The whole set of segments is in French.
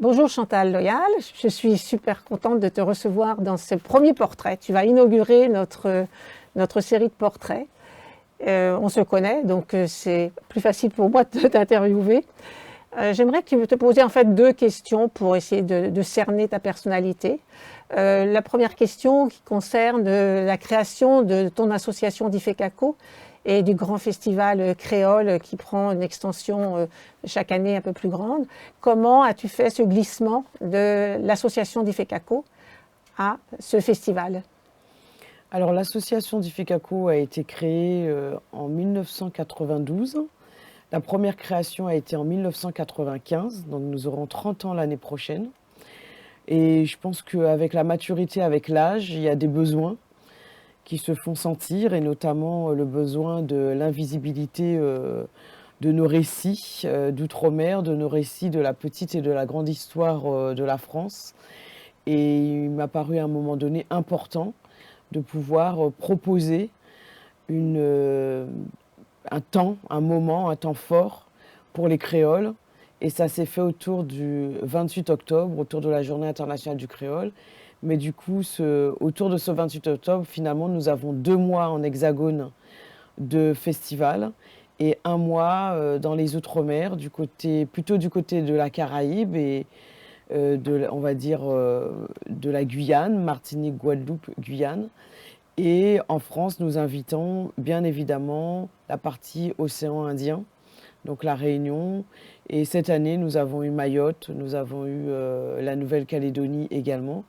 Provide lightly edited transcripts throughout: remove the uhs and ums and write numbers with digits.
Bonjour Chantal Loyal, je suis super contente de te recevoir dans ce premier portrait. Tu vas inaugurer notre série de portraits. On se connaît, donc c'est plus facile pour moi de t'interviewer. J'aimerais te poser en fait deux questions pour essayer de cerner ta personnalité. La première question qui concerne la création de ton association d'Ifekako et du grand festival créole qui prend une extension chaque année un peu plus grande. Comment as-tu fait ce glissement de l'association d'Ifekako à ce festival? Alors l'association d'Ifekako a été créée en 1992. La première création a été en 1995, donc nous aurons 30 ans l'année prochaine. Et je pense qu'avec la maturité, avec l'âge, il y a des besoins qui se font sentir, et notamment le besoin de l'invisibilité de nos récits d'outre-mer, de nos récits de la petite et de la grande histoire de la France. Et il m'a paru à un moment donné important de pouvoir proposer un temps, un moment, un temps fort pour les créoles. Et ça s'est fait autour du 28 octobre, autour de la Journée internationale du créole. Mais du coup, autour de ce 28 octobre, finalement, nous avons 2 mois en hexagone de festival et 1 mois dans les Outre-mer, plutôt du côté de la Caraïbe et on va dire de la Guyane, Martinique, Guadeloupe, Guyane. Et en France, nous invitons bien évidemment la partie océan Indien, donc la Réunion. Et cette année, nous avons eu Mayotte, nous avons eu la Nouvelle-Calédonie également.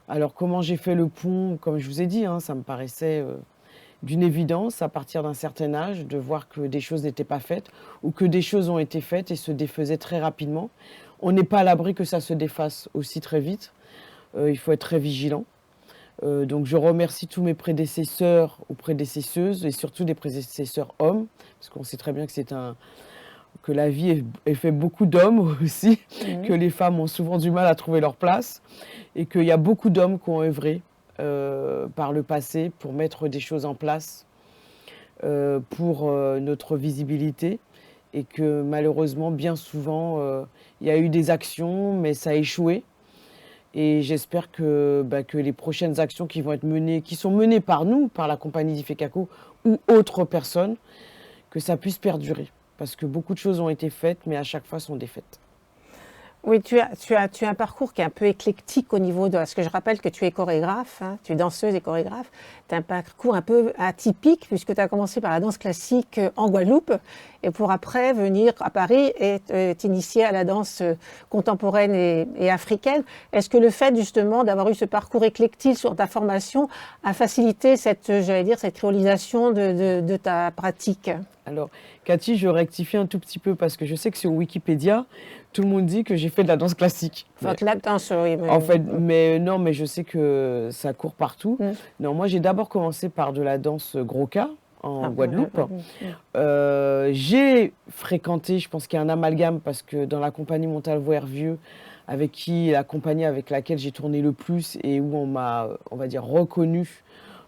Alors comment j'ai fait le pont? Comme je vous ai dit, ça me paraissait d'une évidence à partir d'un certain âge de voir que des choses n'étaient pas faites ou que des choses ont été faites et se défaisaient très rapidement. On n'est pas à l'abri que ça se défasse aussi très vite. Il faut être très vigilant. Donc je remercie tous mes prédécesseurs ou prédécesseuses et surtout des prédécesseurs hommes, parce qu'on sait très bien que la vie est fait beaucoup d'hommes aussi, que les femmes ont souvent du mal à trouver leur place et qu'il y a beaucoup d'hommes qui ont œuvré par le passé pour mettre des choses en place pour notre visibilité et que malheureusement, bien souvent, il y a eu des actions, mais ça a échoué. Et j'espère que les prochaines actions qui vont être menées, qui sont menées par nous, par la compagnie d'Ifekako ou autres personnes, que ça puisse perdurer. Parce que beaucoup de choses ont été faites, mais à chaque fois sont défaites. Oui, tu as un parcours qui est un peu éclectique au niveau de... Parce que je rappelle que tu es chorégraphe, tu es danseuse et chorégraphe. Tu as un parcours un peu atypique puisque tu as commencé par la danse classique en Guadeloupe et pour après venir à Paris et t'initier à la danse contemporaine et africaine. Est-ce que le fait justement d'avoir eu ce parcours éclectique sur ta formation a facilité cette créolisation de ta pratique? Alors, Cathy, je rectifie un tout petit peu parce que je sais que sur Wikipédia, tout le monde dit que j'ai fait de la danse classique. Enfin, la danse, oui. En fait, mais je sais que ça court partout. Non, moi, j'ai d'abord commencé par de la danse Gros-Cas en Guadeloupe. J'ai fréquenté, je pense qu'il y a un amalgame parce que dans la compagnie Montalvo-Hervieux, la compagnie avec laquelle j'ai tourné le plus et où on m'a, on va dire, reconnu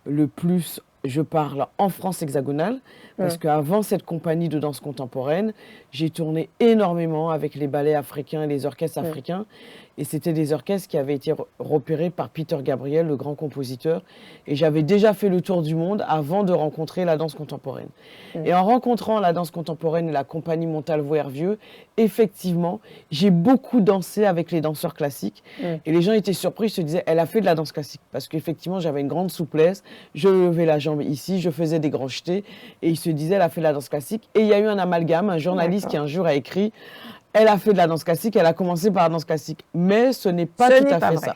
le plus, je parle en France hexagonale, parce qu'avant cette compagnie de danse contemporaine, j'ai tourné énormément avec les ballets africains et les orchestres africains. Et c'était des orchestres qui avaient été repérés par Peter Gabriel, le grand compositeur. Et j'avais déjà fait le tour du monde avant de rencontrer la danse contemporaine. Et en rencontrant la danse contemporaine et la compagnie Montalvo-Hervieux, effectivement, j'ai beaucoup dansé avec les danseurs classiques. Et les gens étaient surpris, se disaient, elle a fait de la danse classique. Parce qu'effectivement, j'avais une grande souplesse, je levais la jambe ici, je faisais des grands jetés. Et ils se disaient, elle a fait de la danse classique. Et il y a eu un amalgame, un journaliste qui un jour a écrit, elle a fait de la danse classique, elle a commencé par la danse classique. Mais ce n'est pas tout à fait ça.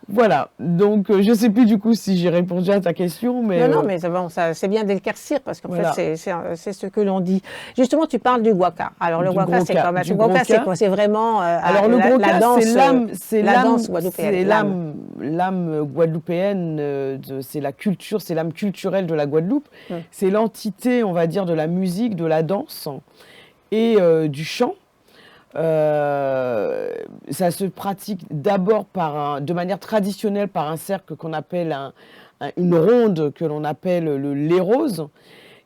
Voilà. Donc, je ne sais plus du coup si j'ai répondu à ta question. Mais non, mais bon, c'est bien d'éclaircir parce qu'en fait, c'est ce que l'on dit. Justement, tu parles du guaca. Alors, le guaca, c'est quoi? Le guaca, c'est quoi? C'est vraiment alors, le guaca, c'est l'âme guadeloupéenne, c'est la culture, c'est l'âme culturelle de la Guadeloupe. C'est l'entité, on va dire, de la musique, de la danse et du chant. Ça se pratique d'abord de manière traditionnelle par un cercle qu'on appelle une ronde que l'on appelle le lérose.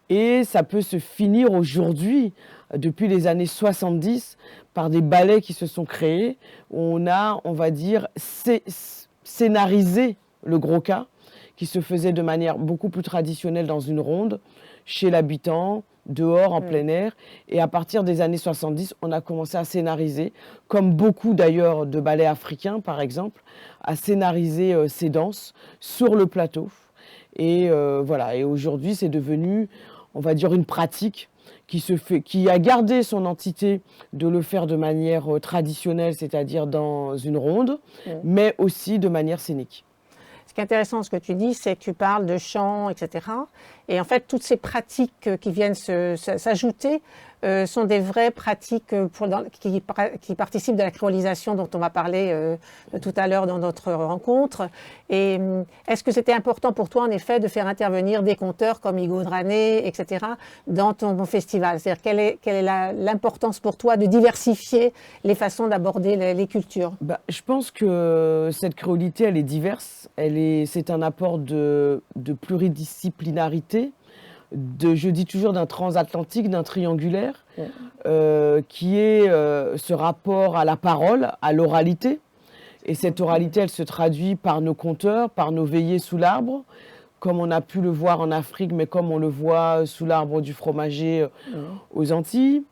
Et ça peut se finir aujourd'hui depuis les années 70 par des ballets qui se sont créés. Où on a, on va dire, scénarisé le gros cas, qui se faisait de manière beaucoup plus traditionnelle dans une ronde, chez l'habitant, dehors, en plein air. Et à partir des années 70, on a commencé à scénariser, comme beaucoup d'ailleurs de ballets africains, par exemple, à scénariser ces danses sur le plateau. Et voilà, et aujourd'hui, c'est devenu, on va dire, une pratique qui a gardé son entité de le faire de manière traditionnelle, c'est-à-dire dans une ronde, mais aussi de manière scénique. Ce qui est intéressant, ce que tu dis, c'est que tu parles de chant, etc. Et en fait, toutes ces pratiques qui viennent s'ajouter sont des vraies pratiques qui participent de la créolisation dont on va parler tout à l'heure dans notre rencontre. Et est-ce que c'était important pour toi, en effet, de faire intervenir des conteurs comme Igo Drané, etc., dans ton festival? C'est-à-dire, quelle est l'importance pour toi de diversifier les façons d'aborder les cultures? Je pense que cette créolité, elle est diverse. C'est un apport de pluridisciplinarité, je dis toujours d'un transatlantique, d'un triangulaire, qui est ce rapport à la parole, à l'oralité. Et cette oralité, elle se traduit par nos conteurs, par nos veillées sous l'arbre, comme on a pu le voir en Afrique, mais comme on le voit sous l'arbre du fromager aux Antilles.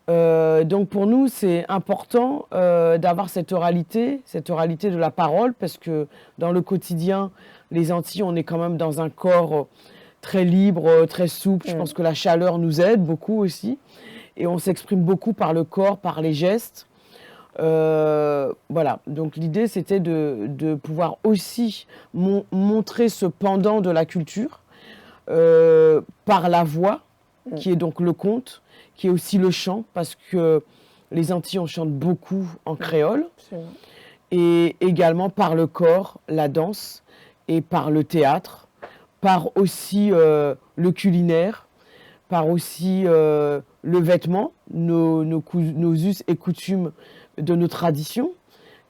Donc pour nous, c'est important d'avoir cette oralité de la parole, parce que dans le quotidien, les Antilles, on est quand même dans un corps très libre, très souple. Je pense que la chaleur nous aide beaucoup aussi. Et on s'exprime beaucoup par le corps, par les gestes. Voilà. Donc l'idée, c'était de pouvoir aussi montrer ce pendant de la culture par la voix, qui est donc le conte, qui est aussi le chant, parce que les Antilles, on chante beaucoup en créole. Et également par le corps, la danse, et par le théâtre, par aussi le culinaire, par aussi le vêtement, nos us et coutumes de nos traditions.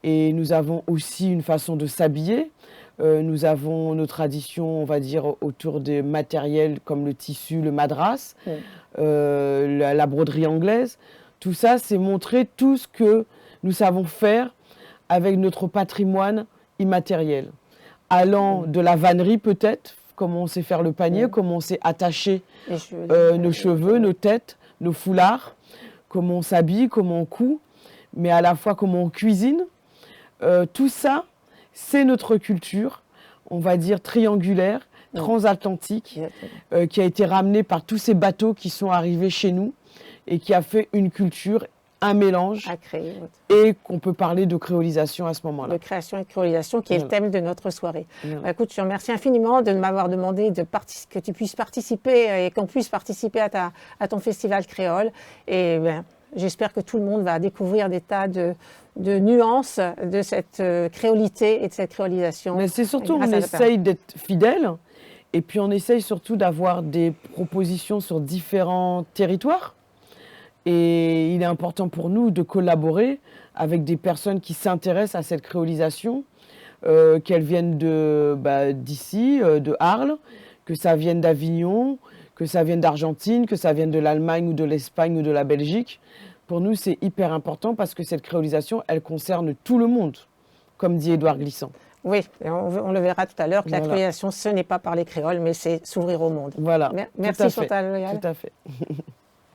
Et nous avons aussi une façon de s'habiller. Nous avons nos traditions, on va dire, autour des matériels comme le tissu, le madras, la broderie anglaise. Tout ça, c'est montrer tout ce que nous savons faire avec notre patrimoine immatériel. Allant de la vannerie peut-être, comment on sait faire le panier, comment on sait attacher nos cheveux, nos têtes, nos foulards, comment on s'habille, comment on coud, mais à la fois comment on cuisine. Tout ça, c'est notre culture, on va dire triangulaire, transatlantique, qui a été ramenée par tous ces bateaux qui sont arrivés chez nous et qui a fait une culture, un mélange, à créer, et qu'on peut parler de créolisation à ce moment-là. De création et de créolisation, qui est le thème de notre soirée. Écoute, je te remercie infiniment de m'avoir demandé que tu puisses participer et qu'on puisse participer à ton festival créole. Et j'espère que tout le monde va découvrir des tas de nuances de cette créolité et de cette créolisation. Mais c'est surtout, on essaye d'être fidèle, et puis on essaye surtout d'avoir des propositions sur différents territoires. Et il est important pour nous de collaborer avec des personnes qui s'intéressent à cette créolisation, qu'elles viennent d'ici, de Arles, que ça vienne d'Avignon, que ça vienne d'Argentine, que ça vienne de l'Allemagne ou de l'Espagne ou de la Belgique. Pour nous, c'est hyper important parce que cette créolisation, elle concerne tout le monde, comme dit Édouard Glissant. Oui, on le verra tout à l'heure, que la créolisation, ce n'est pas par les créoles, mais c'est s'ouvrir au monde. Voilà. Merci Chantal Loyal. Tout à fait.